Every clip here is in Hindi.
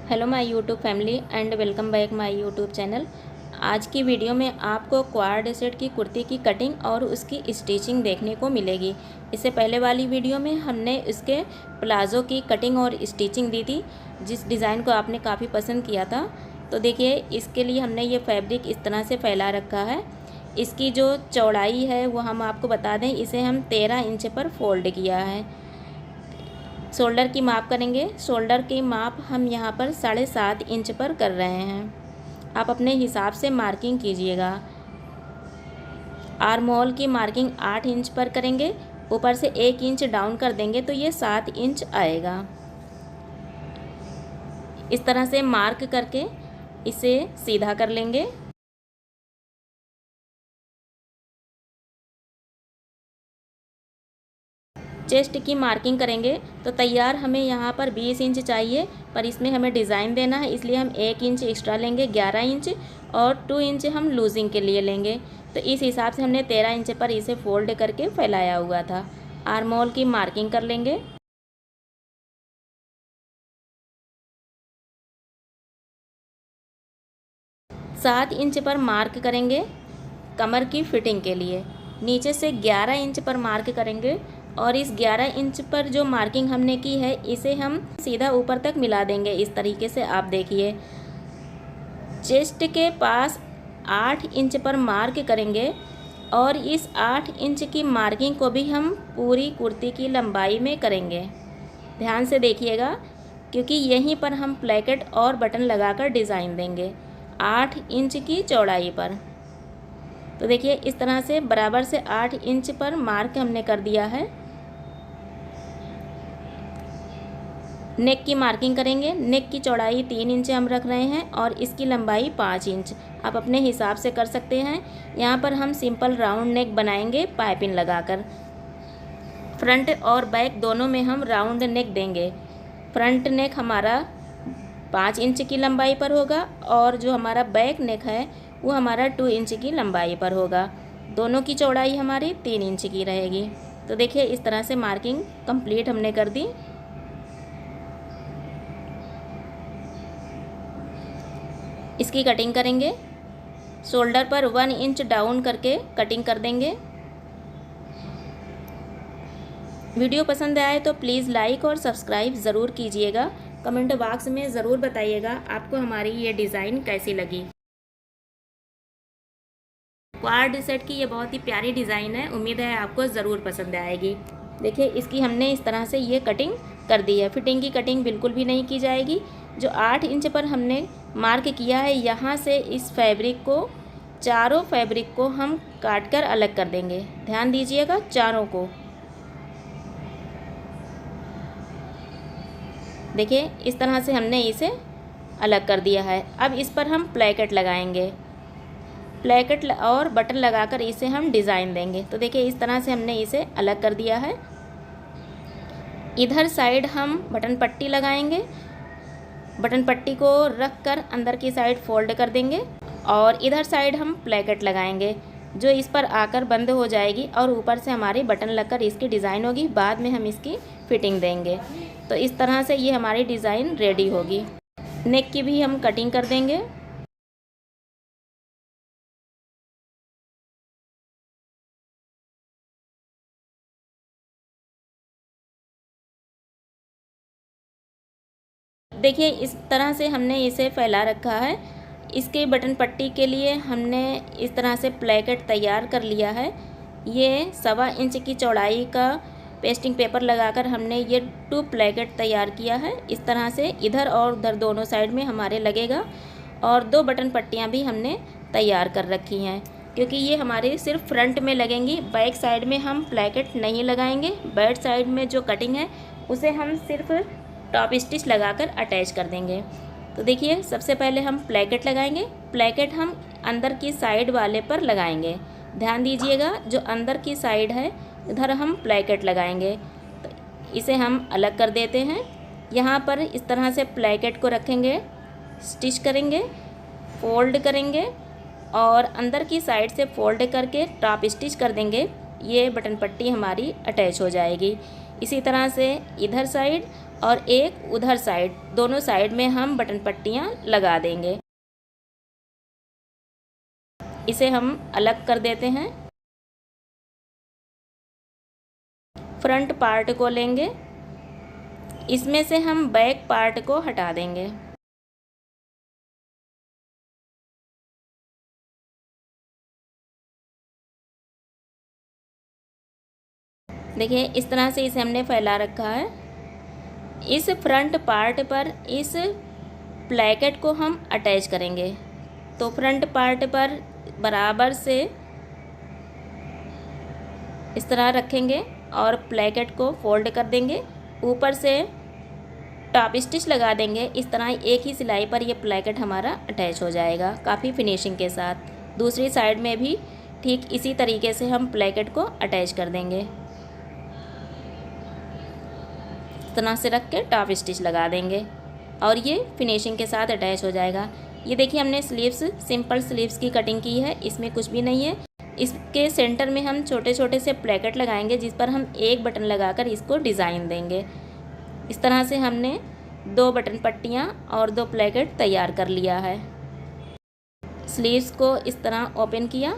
Hello my YouTube family and welcome back my YouTube channel. आज की वीडियो में आपको क्वाड सेट की कुर्ती की कटिंग और उसकी स्टिचिंग देखने को मिलेगी। इससे पहले वाली वीडियो में हमने इसके प्लाज़ो की कटिंग और स्टिचिंग दी थी, जिस डिज़ाइन को आपने काफ़ी पसंद किया था। तो देखिए, इसके लिए हमने ये फैब्रिक इस तरह से फैला रखा है। इसकी जो चौड़ाई है वो हम आपको बता दें, इसे हम 13 इंच पर फोल्ड किया है। शोल्डर की माप करेंगे। शोल्डर की माप हम यहाँ पर 7.5 इंच पर कर रहे हैं। आप अपने हिसाब से मार्किंग कीजिएगा। आर्म होल की मार्किंग 8 इंच पर करेंगे। ऊपर से 1 इंच डाउन कर देंगे तो ये 7 इंच आएगा। इस तरह से मार्क करके इसे सीधा कर लेंगे। चेस्ट की मार्किंग करेंगे तो तैयार हमें यहाँ पर 20 इंच चाहिए, पर इसमें हमें डिज़ाइन देना है, इसलिए हम 1 इंच एक्स्ट्रा लेंगे, 11 इंच, और 2 इंच हम लूजिंग के लिए लेंगे। तो इस हिसाब से हमने 13 इंच पर इसे फोल्ड करके फैलाया हुआ था। आर्म होल की मार्किंग कर लेंगे। सात इंच पर मार्क करेंगे कमर की फिटिंग के लिए। नीचे से 11 इंच पर मार्क करेंगे और इस 11 इंच पर जो मार्किंग हमने की है इसे हम सीधा ऊपर तक मिला देंगे। इस तरीके से आप देखिए, चेस्ट के पास 8 इंच पर मार्क करेंगे और इस 8 इंच की मार्किंग को भी हम पूरी कुर्ती की लंबाई में करेंगे। ध्यान से देखिएगा, क्योंकि यहीं पर हम प्लेकेट और बटन लगाकर डिज़ाइन देंगे 8 इंच की चौड़ाई पर। तो देखिए, इस तरह से बराबर से 8 इंच पर मार्क हमने कर दिया है। नेक की मार्किंग करेंगे। नेक की चौड़ाई 3 इंच हम रख रहे हैं और इसकी लंबाई 5 इंच आप अपने हिसाब से कर सकते हैं। यहाँ पर हम सिंपल राउंड नेक बनाएंगे पाइपिंग लगाकर। फ्रंट और बैक दोनों में हम राउंड नेक देंगे। फ्रंट नेक हमारा 5 इंच की लंबाई पर होगा और जो हमारा बैक नेक है वो हमारा 2 इंच की लंबाई पर होगा। दोनों की चौड़ाई हमारी 3 इंच की रहेगी। तो देखिए, इस तरह से मार्किंग कंप्लीट हमने कर दी। इसकी कटिंग करेंगे। शोल्डर पर 1 इंच डाउन करके कटिंग कर देंगे। वीडियो पसंद आए तो प्लीज़ लाइक और सब्सक्राइब ज़रूर कीजिएगा। कमेंट बॉक्स में ज़रूर बताइएगा आपको हमारी ये डिज़ाइन कैसी लगी। क्वाड सेट की ये बहुत ही प्यारी डिज़ाइन है, उम्मीद है आपको ज़रूर पसंद आएगी। देखिए, इसकी हमने इस तरह से ये कटिंग कर दी है। फिटिंग की कटिंग बिल्कुल भी नहीं की जाएगी। जो 8 इंच पर हमने मार्क किया है, यहाँ से इस फैब्रिक को, चारों फैब्रिक को हम काट कर अलग कर देंगे। ध्यान दीजिएगा, चारों को। देखिए, इस तरह से हमने इसे अलग कर दिया है। अब इस पर हम प्लेकेट लगाएंगे। प्लेकेट और बटन लगाकर इसे हम डिज़ाइन देंगे। तो देखिए, इस तरह से हमने इसे अलग कर दिया है। इधर साइड हम बटन पट्टी लगाएंगे। बटन पट्टी को रख कर अंदर की साइड फोल्ड कर देंगे और इधर साइड हम प्लेकेट लगाएंगे, जो इस पर आकर बंद हो जाएगी और ऊपर से हमारी बटन लगकर इसकी डिज़ाइन होगी। बाद में हम इसकी फिटिंग देंगे। तो इस तरह से ये हमारी डिज़ाइन रेडी होगी। नेक की भी हम कटिंग कर देंगे। देखिए, इस तरह से हमने इसे फैला रखा है। इसके बटन पट्टी के लिए हमने इस तरह से प्लेकेट तैयार कर लिया है। ये 1.25 इंच की चौड़ाई का पेस्टिंग पेपर लगाकर हमने ये 2 प्लेकेट तैयार किया है। इस तरह से इधर और उधर दोनों साइड में हमारे लगेगा। और 2 बटन पट्टियाँ भी हमने तैयार कर रखी हैं, क्योंकि ये हमारे सिर्फ फ्रंट में लगेंगी। बैक साइड में हम प्लेकेट नहीं लगाएंगे। बैक साइड में जो कटिंग है उसे हम सिर्फ टॉप स्टिच लगाकर अटैच कर देंगे। तो देखिए, सबसे पहले हम प्लेकेट लगाएंगे। प्लेकेट हम अंदर की साइड वाले पर लगाएंगे। ध्यान दीजिएगा, जो अंदर की साइड है इधर हम प्लेकेट लगाएंगे। तो इसे हम अलग कर देते हैं। यहाँ पर इस तरह से प्लेकेट को रखेंगे, स्टिच करेंगे, फोल्ड करेंगे और अंदर की साइड से फोल्ड करके टॉप स्टिच कर देंगे। ये बटन पट्टी हमारी अटैच हो जाएगी। इसी तरह से इधर साइड और एक उधर साइड, दोनों साइड में हम बटन पट्टियाँ लगा देंगे। इसे हम अलग कर देते हैं। फ्रंट पार्ट को लेंगे, इसमें से हम बैक पार्ट को हटा देंगे। देखिए इस तरह से इसे हमने फैला रखा है। इस फ्रंट पार्ट पर इस प्लेकेट को हम अटैच करेंगे। तो फ्रंट पार्ट पर बराबर से इस तरह रखेंगे और प्लेकेट को फोल्ड कर देंगे, ऊपर से टॉप स्टिच लगा देंगे। इस तरह एक ही सिलाई पर ये प्लेकेट हमारा अटैच हो जाएगा काफ़ी फिनिशिंग के साथ। दूसरी साइड में भी ठीक इसी तरीके से हम प्लेकेट को अटैच कर देंगे। इस तरह से रख के टॉप स्टिच लगा देंगे और ये फिनिशिंग के साथ अटैच हो जाएगा। ये देखिए हमने स्लीव्स, सिंपल स्लीव्स की कटिंग की है, इसमें कुछ भी नहीं है। इसके सेंटर में हम छोटे छोटे से प्लेकेट लगाएंगे जिस पर हम एक बटन लगाकर इसको डिज़ाइन देंगे। इस तरह से हमने 2 बटन पट्टियाँ और 2 प्लेकेट तैयार कर लिया है। स्लीव्स को इस तरह ओपन किया,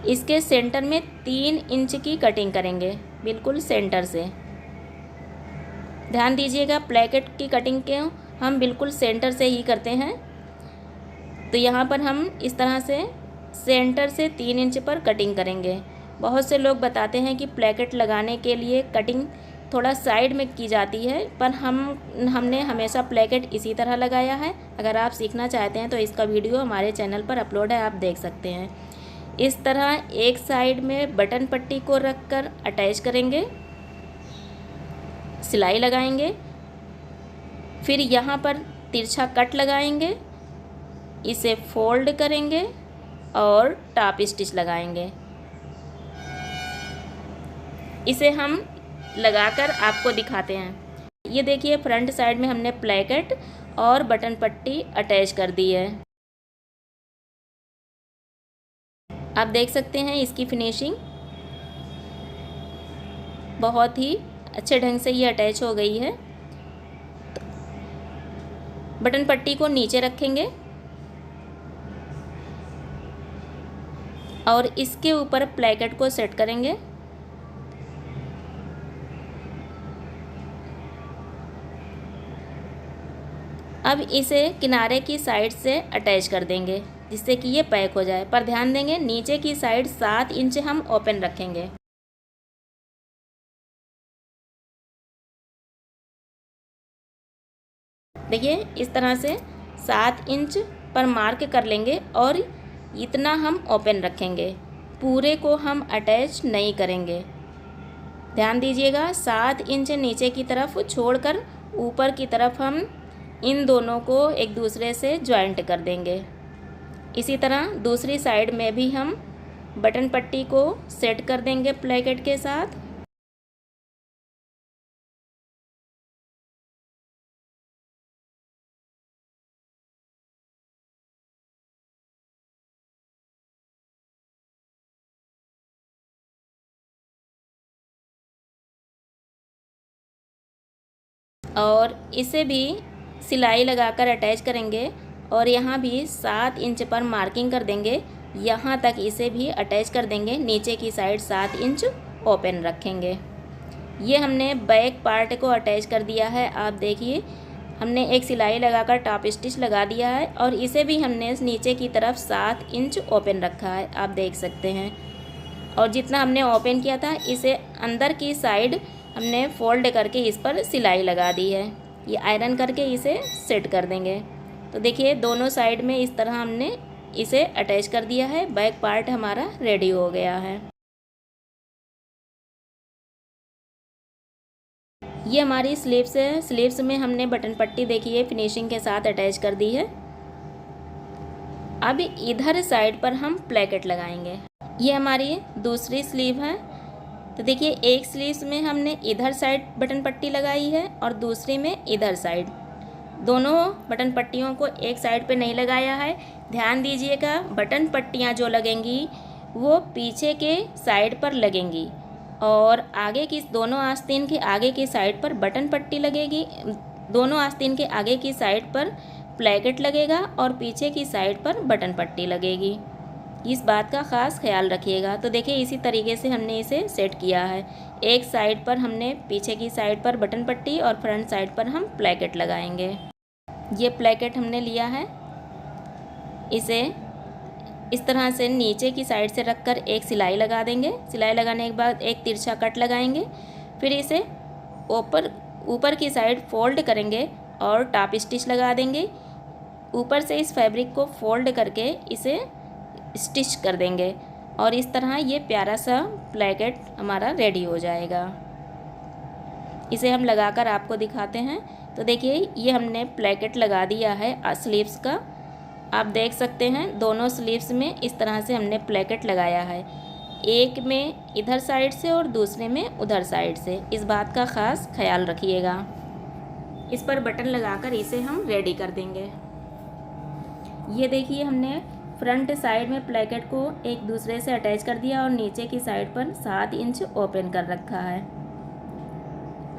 इसके सेंटर में 3 इंच की कटिंग करेंगे, बिल्कुल सेंटर से। ध्यान दीजिएगा प्लेकेट की कटिंग के हम बिल्कुल सेंटर से ही करते हैं। तो यहाँ पर हम इस तरह से सेंटर से 3 इंच पर कटिंग करेंगे। बहुत से लोग बताते हैं कि प्लेकेट लगाने के लिए कटिंग थोड़ा साइड में की जाती है, पर हमने हमेशा प्लेकेट इसी तरह लगाया है। अगर आप सीखना चाहते हैं तो इसका वीडियो हमारे चैनल पर अपलोड है, आप देख सकते हैं। इस तरह एक साइड में बटन पट्टी को रखकर अटैच करेंगे, सिलाई लगाएंगे, फिर यहाँ पर तिरछा कट लगाएंगे, इसे फोल्ड करेंगे और टॉप स्टिच लगाएंगे। इसे हम लगाकर आपको दिखाते हैं। ये देखिए फ्रंट साइड में हमने प्लेकेट और बटन पट्टी अटैच कर दी है। आप देख सकते हैं इसकी फिनिशिंग बहुत ही अच्छे ढंग से ये अटैच हो गई है। बटन पट्टी को नीचे रखेंगे और इसके ऊपर प्लेकेट को सेट करेंगे। अब इसे किनारे की साइड से अटैच कर देंगे जिससे कि ये पैक हो जाए। पर ध्यान देंगे नीचे की साइड 7 इंच हम ओपन रखेंगे। देखिए इस तरह से 7 इंच पर मार्क कर लेंगे और इतना हम ओपन रखेंगे, पूरे को हम अटैच नहीं करेंगे। ध्यान दीजिएगा 7 इंच नीचे की तरफ छोड़कर ऊपर की तरफ हम इन दोनों को एक दूसरे से ज्वाइंट कर देंगे। इसी तरह दूसरी साइड में भी हम बटन पट्टी को सेट कर देंगे प्लेकेट के साथ। और इसे भी सिलाई लगाकर अटैच करेंगे और यहाँ भी 7 इंच पर मार्किंग कर देंगे, यहाँ तक इसे भी अटैच कर देंगे। नीचे की साइड 7 इंच ओपन रखेंगे। ये हमने बैक पार्ट को अटैच कर दिया है। आप देखिए हमने एक सिलाई लगाकर टॉप स्टिच लगा दिया है और इसे भी हमने नीचे की तरफ 7 इंच ओपन रखा है, आप देख सकते हैं। और जितना हमने ओपन किया था इसे अंदर की साइड हमने फोल्ड करके इस पर सिलाई लगा दी है। ये आयरन करके इसे सेट कर देंगे। तो देखिए दोनों साइड में इस तरह हमने इसे अटैच कर दिया है। बैक पार्ट हमारा रेडी हो गया है। ये हमारी स्लीव्स है। स्लीव्स में हमने बटन पट्टी देखिए फिनिशिंग के साथ अटैच कर दी है। अब इधर साइड पर हम प्लेकेट लगाएंगे। ये हमारी दूसरी स्लीव है। तो देखिए एक स्लीव्स में हमने इधर साइड बटन पट्टी लगाई है और दूसरी में इधर साइड। दोनों बटन पट्टियों को एक साइड पे नहीं लगाया है। ध्यान दीजिएगा बटन पट्टियाँ जो लगेंगी वो पीछे के साइड पर लगेंगी और आगे की दोनों आस्तीन के आगे की साइड पर बटन पट्टी लगेगी, दोनों आस्तीन के आगे की साइड पर प्लेकेट लगेगा और पीछे की साइड पर बटन पट्टी लगेगी। इस बात का ख़ास ख्याल रखिएगा। तो देखिए इसी तरीके से हमने इसे सेट किया है। एक साइड पर हमने पीछे की साइड पर बटन पट्टी और फ्रंट साइड पर हम प्लेकेट लगाएंगे। ये प्लेकेट हमने लिया है, इसे इस तरह से नीचे की साइड से रखकर एक सिलाई लगा देंगे। सिलाई लगाने के बाद एक तिरछा कट लगाएंगे, फिर इसे ऊपर की साइड फोल्ड करेंगे और टॉप स्टिच लगा देंगे। ऊपर से इस फैब्रिक को फोल्ड करके इसे स्टिच कर देंगे और इस तरह ये प्यारा सा प्लेकेट हमारा रेडी हो जाएगा। इसे हम लगाकर आपको दिखाते हैं। तो देखिए ये हमने प्लेकेट लगा दिया है स्लीव्स का। आप देख सकते हैं दोनों स्लीव्स में इस तरह से हमने प्लेकेट लगाया है, एक में इधर साइड से और दूसरे में उधर साइड से। इस बात का ख़ास ख्याल रखिएगा। इस पर बटन लगाकर इसे हम रेडी कर देंगे। ये देखिए हमने फ्रंट साइड में प्लेकेट को एक दूसरे से अटैच कर दिया और नीचे की साइड पर 7 इंच ओपन कर रखा है।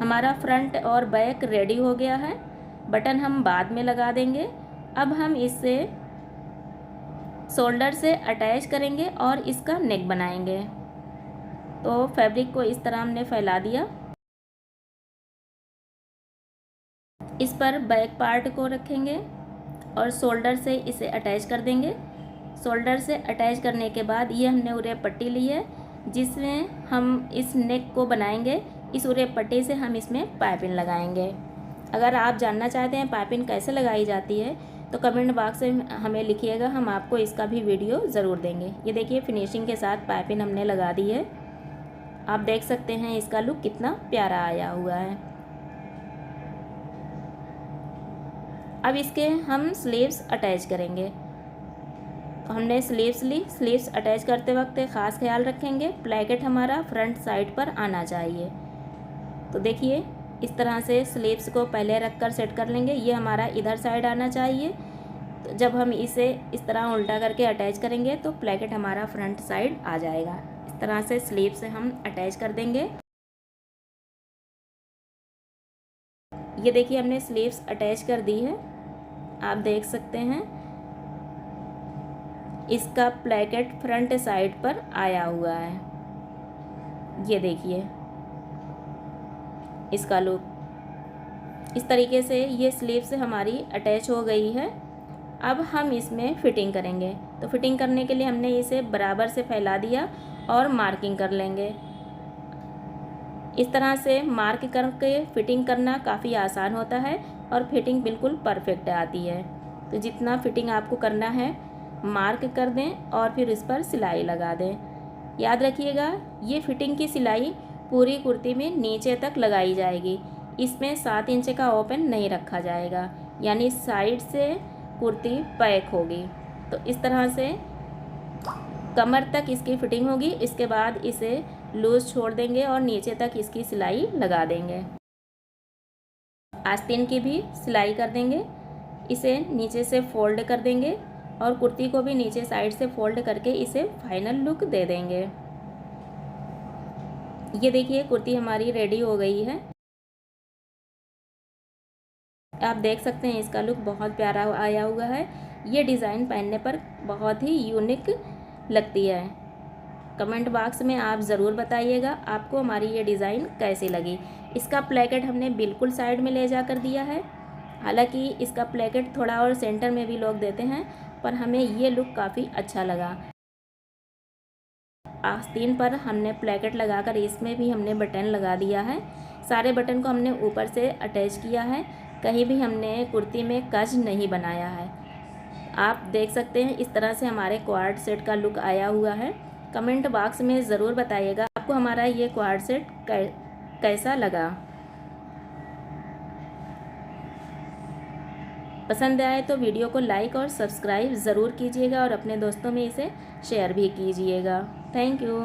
हमारा फ्रंट और बैक रेडी हो गया है। बटन हम बाद में लगा देंगे। अब हम इसे शोल्डर से अटैच करेंगे और इसका नेक बनाएंगे। तो फैब्रिक को इस तरह हमने फैला दिया। इस पर बैक पार्ट को रखेंगे और शोल्डर से इसे अटैच कर देंगे। शोल्डर से अटैच करने के बाद ये हमने उरे पट्टी ली है जिसमें हम इस नेक को बनाएंगे। इस उरे पट्टी से हम इसमें पाइपिंग लगाएंगे। अगर आप जानना चाहते हैं पाइपिंग कैसे लगाई जाती है तो कमेंट बॉक्स में हमें लिखिएगा, हम आपको इसका भी वीडियो ज़रूर देंगे। ये देखिए फिनिशिंग के साथ पाइपिंग हमने लगा दी है। आप देख सकते हैं इसका लुक कितना प्यारा आया हुआ है। अब इसके हम स्लीव्स अटैच करेंगे। तो हमने स्लीव्स ली। स्लीव्स अटैच करते वक्त ख़ास ख्याल रखेंगे प्लेकेट हमारा फ्रंट साइड पर आना चाहिए। तो देखिए इस तरह से स्लीव्स को पहले रखकर सेट कर लेंगे। ये हमारा इधर साइड आना चाहिए। तो जब हम इसे इस तरह उल्टा करके अटैच करेंगे तो प्लेकेट हमारा फ्रंट साइड आ जाएगा। इस तरह से स्लीव से हम अटैच कर देंगे। ये देखिए हमने स्लीव्स अटैच कर दी है। आप देख सकते हैं इसका प्लेकेट फ्रंट साइड पर आया हुआ है। ये देखिए इसका लुक इस तरीके से ये स्लीव से हमारी अटैच हो गई है। अब हम इसमें फ़िटिंग करेंगे। तो फिटिंग करने के लिए हमने इसे बराबर से फैला दिया और मार्किंग कर लेंगे। इस तरह से मार्क करके फ़िटिंग करना काफ़ी आसान होता है और फिटिंग बिल्कुल परफेक्ट आती है। तो जितना फिटिंग आपको करना है मार्क कर दें और फिर इस पर सिलाई लगा दें। याद रखिएगा ये फिटिंग की सिलाई पूरी कुर्ती में नीचे तक लगाई जाएगी। इसमें 7 इंच का ओपन नहीं रखा जाएगा, यानी साइड से कुर्ती पैक होगी। तो इस तरह से कमर तक इसकी फिटिंग होगी। इसके बाद इसे लूज़ छोड़ देंगे और नीचे तक इसकी सिलाई लगा देंगे। आस्तीन की भी सिलाई कर देंगे। इसे नीचे से फोल्ड कर देंगे और कुर्ती को भी नीचे साइड से फोल्ड करके इसे फाइनल लुक दे देंगे। ये देखिए कुर्ती हमारी रेडी हो गई है। आप देख सकते हैं इसका लुक बहुत प्यारा आया हुआ है। ये डिज़ाइन पहनने पर बहुत ही यूनिक लगती है। कमेंट बॉक्स में आप ज़रूर बताइएगा आपको हमारी ये डिज़ाइन कैसी लगी। इसका प्लेकेट हमने बिल्कुल साइड में ले जा कर दिया है। हालांकि इसका प्लेकेट थोड़ा और सेंटर में भी लोग देते हैं, पर हमें ये लुक काफ़ी अच्छा लगा। आस्तीन पर हमने प्लेकेट लगाकर इसमें भी हमने बटन लगा दिया है। सारे बटन को हमने ऊपर से अटैच किया है। कहीं भी हमने कुर्ती में कज नहीं बनाया है। आप देख सकते हैं इस तरह से हमारे क्वार्ट सेट का लुक आया हुआ है। कमेंट बॉक्स में ज़रूर बताइएगा आपको हमारा ये क्वार्ट सेट कैसा लगा। पसंद आए तो वीडियो को लाइक और सब्सक्राइब ज़रूर कीजिएगा और अपने दोस्तों में इसे शेयर भी कीजिएगा। Thank you.